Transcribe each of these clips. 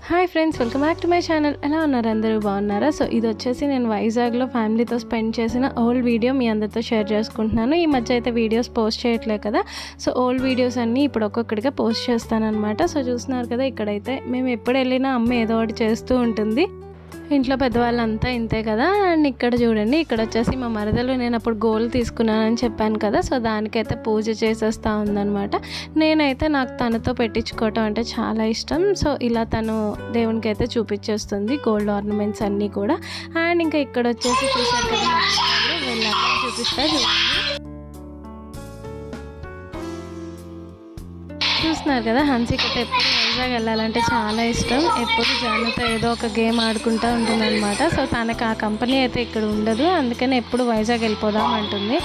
Hi friends, welcome back to my channel. ఎలా ఉన్నారు? అందరూ బాగున్నారా? సో ఇది వచ్చేసి నేను వైజాగ్లో ఫ్యామిలీతో స్పెండ్ చేసిన ఓల్డ్ వీడియో మీ అందరితో షేర్ చేసుకుంటున్నాను. ఈ మధ్య అయితే వీడియోస్ పోస్ట్ చేయట్లేదు కదా, సో ఓల్డ్ వీడియోస్ అన్నీ ఇప్పుడు ఒక్కొక్కటిగా పోస్ట్ చేస్తానన్నమాట. సో చూస్తున్నారు కదా, ఇక్కడైతే మేము ఎప్పుడు వెళ్ళినా అమ్మ ఏదో ఒకటి చేస్తూ ఉంటుంది. ఇంట్లో పెద్దవాళ్ళంతా ఇంతే కదా. అండ్ ఇక్కడ చూడండి, ఇక్కడ వచ్చేసి మా మరదలు నేను అప్పుడు గోల్డ్ తీసుకున్నానని చెప్పాను కదా, సో దానికైతే పూజ చేసేస్తూ ఉందన్నమాట. నేనైతే నాకు తనతో పెట్టించుకోవటం అంటే చాలా ఇష్టం. సో ఇలా తను దేవునికి అయితే చూపించేస్తుంది గోల్డ్ ఆర్నమెంట్స్ అన్నీ కూడా. అండ్ ఇంకా ఇక్కడ వచ్చేసి చూసారు కదా, వెళ్ళాక చూపిస్తా చూడండి. చూస్తున్నారు కదా, హన్సిక్ అయితే ఎప్పుడు వైజాగ్ వెళ్ళాలంటే చాలా ఇష్టం. ఎప్పుడు జానుతో ఏదో ఒక గేమ్ ఆడుకుంటూ ఉంటుందన్నమాట. సో తనకు ఆ కంపెనీ అయితే ఇక్కడ ఉండదు, అందుకని ఎప్పుడు వైజాగ్ వెళ్ళిపోదాం అంటుంది.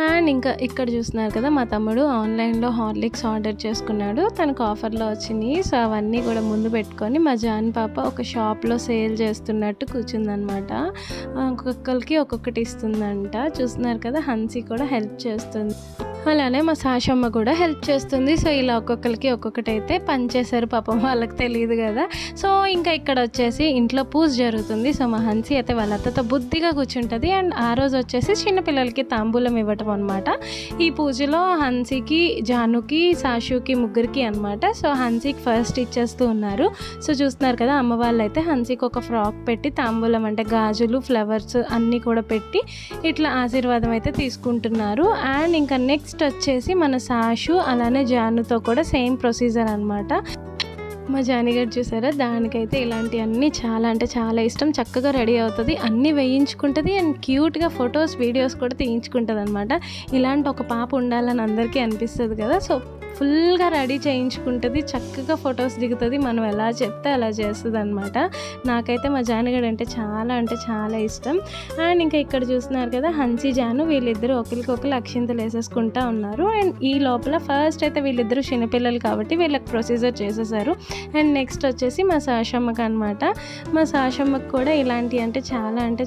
అండ్ ఇంకా ఇక్కడ చూస్తున్నారు కదా, మా తమ్ముడు ఆన్లైన్లో హార్లిక్స్ ఆర్డర్ చేసుకున్నాడు. తనకు ఆఫర్లో వచ్చినాయి. సో అవన్నీ కూడా ముందు పెట్టుకొని మా జాన్ పాప ఒక షాప్లో సేల్ చేస్తున్నట్టు కూర్చుందనమాట. ఒక్కొక్కరికి ఒక్కొక్కటి ఇస్తుందంట. చూస్తున్నారు కదా, హన్సి కూడా హెల్ప్ చేస్తుంది, అలానే మా సాషమ్మ కూడా హెల్ప్ చేస్తుంది. సో ఇలా ఒక్కొక్కరికి ఒక్కొక్కటి అయితే పనిచేశారు, పాపం వాళ్ళకి తెలియదు కదా. సో ఇంకా ఇక్కడ వచ్చేసి ఇంట్లో పూజ జరుగుతుంది. సో మా హన్సి అయితే వాళ్ళ అత్తతో బుద్ధిగా కూర్చుంటుంది. అండ్ ఆ రోజు వచ్చేసి చిన్నపిల్లలకి తాంబూలం ఇవ్వటం అనమాట. ఈ పూజలో హన్సికి, జానుకి, సాషుకి ముగ్గురికి అనమాట. సో హన్సికి ఫస్ట్ ఇచ్చేస్తూ ఉన్నారు. సో చూస్తున్నారు కదా, అమ్మ వాళ్ళు అయితే హన్సికి ఒక ఫ్రాక్ పెట్టి తాంబూలం అంటే గాజులు, ఫ్లవర్స్ అన్నీ కూడా పెట్టి ఇట్లా ఆశీర్వాదం అయితే తీసుకుంటున్నారు. అండ్ ఇంకా నెక్స్ట్ వచ్చేసి మన సాషు అలానే జానుతో కూడా సేమ్ ప్రొసీజర్ అనమాట. మా జానిగడ్ చూసారా, దానికైతే ఇలాంటివన్నీ చాలా అంటే చాలా ఇష్టం. చక్కగా రెడీ అవుతుంది, అన్నీ వేయించుకుంటుంది. అండ్ క్యూట్గా ఫొటోస్, వీడియోస్ కూడా తీయించుకుంటుంది అనమాట. ఇలాంటి ఒక పాప ఉండాలని అందరికీ అనిపిస్తుంది కదా. సో ఫుల్గా రెడీ చేయించుకుంటుంది, చక్కగా ఫొటోస్ దిగుతుంది, మనం ఎలా చెప్తే అలా చేస్తుంది అనమాట. నాకైతే మా జానిగడ్ అంటే చాలా ఇష్టం. అండ్ ఇంకా ఇక్కడ చూస్తున్నారు కదా, హన్సి, జాను వీళ్ళిద్దరూ ఒకరికొకరు అక్షింతలు వేసేసుకుంటూ ఉన్నారు. అండ్ ఈ లోపల ఫస్ట్ అయితే వీళ్ళిద్దరూ చిన్నపిల్లలు కాబట్టి వీళ్ళకి ప్రొసీజర్ చేసేసారు. అండ్ నెక్స్ట్ వచ్చేసి మా సాషమ్మకి అనమాట. మా సాషమ్మకి కూడా ఇలాంటివి అంటే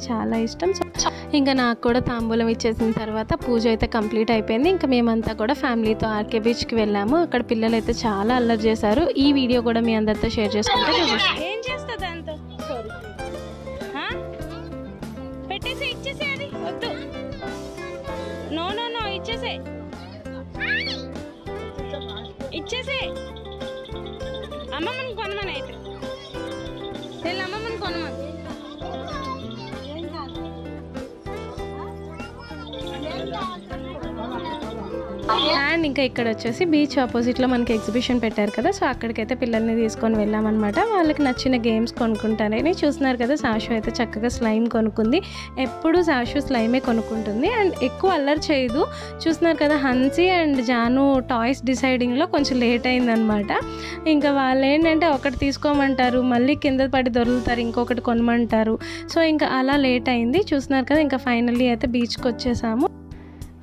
చాలా ఇష్టం. సో ఇంకా నాకు కూడా తాంబూలం ఇచ్చేసిన తర్వాత పూజ అయితే కంప్లీట్ అయిపోయింది. ఇంకా మేమంతా కూడా ఫ్యామిలీతో ఆర్కే బీచ్కి వెళ్ళాము. అక్కడ పిల్లలు అయితే చాలా అల్లరి చేశారు. ఈ వీడియో కూడా మీ అందరితో షేర్ చేసుకుంటే ఏం చేస్తా దాంతో పెట్టేసి ఇచ్చేసే, అది వద్దు, నో ఇచ్చేసే అమ్మమ్మని కొనమని, అయితే వీళ్ళ అమ్మమ్మని కొనమని. అండ్ ఇంకా ఇక్కడ వచ్చేసి బీచ్ ఆపోజిట్లో మనకి ఎగ్జిబిషన్ పెట్టారు కదా, సో అక్కడికైతే పిల్లల్ని తీసుకొని వెళ్ళామన్నమాట. వాళ్ళకి నచ్చిన గేమ్స్ కొనుక్కుంటారని. చూస్తున్నారు కదా, సాషు అయితే చక్కగా స్లైమ్ కొనుక్కుంది. ఎప్పుడు సాషు స్లైమే కొనుక్కుంటుంది అండ్ ఎక్కువ అల్లరి చేయదు. చూస్తున్నారు కదా, హన్సి అండ్ జాను టాయ్స్ డిసైడింగ్లో కొంచెం లేట్ అయిందనమాట. ఇంకా వాళ్ళు ఏంటంటే ఒకటి తీసుకోమంటారు, మళ్ళీ కింద పడి దొరుకుతారు, ఇంకొకటి కొనమంటారు. సో ఇంకా అలా లేట్ అయింది. చూస్తున్నారు కదా, ఇంకా ఫైనల్లీ అయితే బీచ్కి వచ్చేసాము.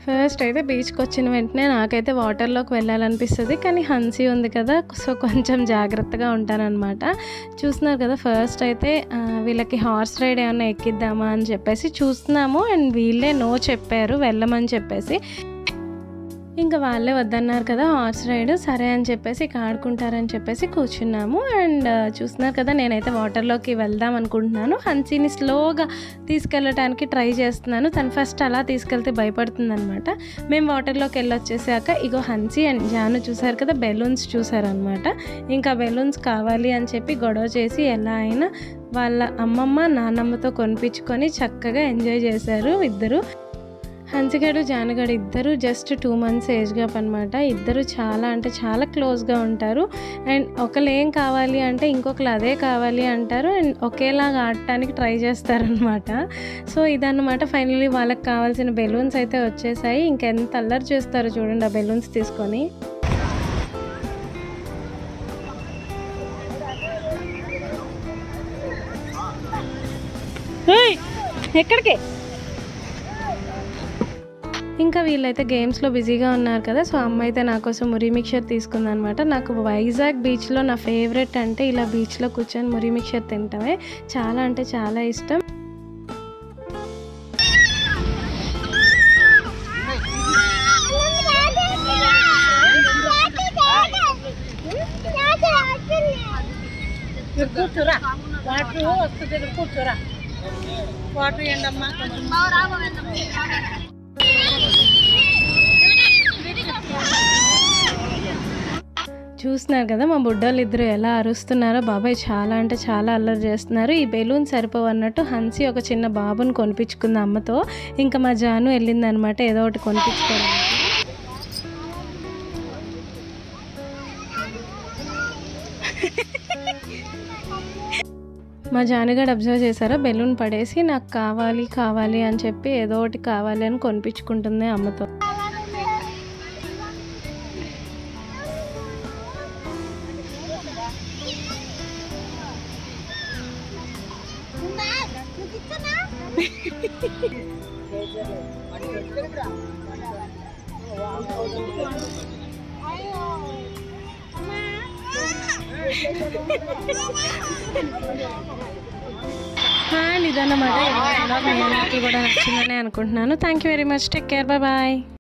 ఫస్ట్ అయితే బీచ్కి వచ్చిన వెంటనే నాకైతే వాటర్లోకి వెళ్ళాలనిపిస్తుంది, కానీ హన్సి ఉంది కదా, సో కొంచెం జాగ్రత్తగా ఉంటానన్నమాట. చూస్తున్నారు కదా, ఫస్ట్ అయితే వీళ్ళకి హార్స్ రైడ్ ఏమన్నా ఎక్కిద్దామా అని చెప్పేసి చూస్తున్నాము. అండ్ వీళ్ళే నో చెప్పారు, వెళ్ళమని చెప్పేసి. ఇంకా వాళ్ళే వద్దన్నారు కదా హార్స్ రైడ్, సరే అని చెప్పేసి ఇక ఆడుకుంటారని చెప్పేసి కూర్చున్నాము. అండ్ చూస్తున్నారు కదా, నేనైతే వాటర్లోకి వెళ్దాం అనుకుంటున్నాను. హన్సీని స్లోగా తీసుకెళ్ళటానికి ట్రై చేస్తున్నాను. తను ఫస్ట్ అలా తీసుకెళ్తే భయపడుతుంది అనమాట. మేము వాటర్లోకి వెళ్ళొచ్చేసాక ఇగో హన్సీ అండ్ జాను చూసారు కదా, బెలూన్స్ చూసారనమాట. ఇంకా బెలూన్స్ కావాలి అని చెప్పి గొడవ చేసి ఎలా అయినా వాళ్ళ అమ్మమ్మ, నాన్నమ్మతో కొనిపించుకొని చక్కగా ఎంజాయ్ చేశారు ఇద్దరు. హన్సిగడు, జానుగడు ఇద్దరు జస్ట్ 2 months ఏజ్ గ్యాప్ అనమాట. ఇద్దరు చాలా అంటే చాలా క్లోజ్గా ఉంటారు. అండ్ ఒకరు ఏం కావాలి అంటే ఇంకొకరు అదే కావాలి అంటారు. అండ్ ఒకేలాగా ఆడటానికి ట్రై చేస్తారనమాట. సో ఇదన్నమాట. ఫైనల్లీ వాళ్ళకి కావాల్సిన బెలూన్స్ అయితే వచ్చేసాయి. ఇంకెంత అల్లరి చేస్తారో చూడండి ఆ బెలూన్స్ తీసుకొని. ఎక్కడికి ఇంకా వీళ్ళైతే గేమ్స్లో బిజీగా ఉన్నారు కదా. సో అమ్మ అయితే నా కోసం మురి మిక్చర్ తీసుకుందనమాట. నాకు వైజాగ్ బీచ్లో నా ఫేవరెట్ అంటే ఇలా బీచ్లో కూర్చొని మురి మిక్చర్ తింటమే చాలా అంటే చాలా ఇష్టం. కూర్చోరా వాటర్ వస్తుంది దగ్గర కూర్చోరా వాటర్ ఇవ్వండి అమ్మా చూస్తున్నారు కదా మా బుడ్డోళ్ళు ఇద్దరు ఎలా అరుస్తున్నారో. బాబాయ్ చాలా అంటే చాలా అల్లరి చేస్తున్నారు. ఈ బెలూన్ సరిపోవన్నట్టు హన్సీ ఒక చిన్న బాబుని కొనిపించుకుంది అమ్మతో. ఇంకా మా జాను వెళ్ళిందనమాట ఏదో ఒకటి కొనిపించుకోవడానికి. మా జానుగాడు అబ్జర్వ్ చేశారా, బెలూన్ పడేసి నాకు కావాలి కావాలి అని చెప్పి ఏదో ఒకటి కావాలి అని కొనిపించుకుంటుంది అమ్మతో. అండ్ ఇదన్నమాట. మీ అందరికీ కూడా నచ్చిందని అనుకుంటున్నాను. Thank you very much. Take care. Bye bye.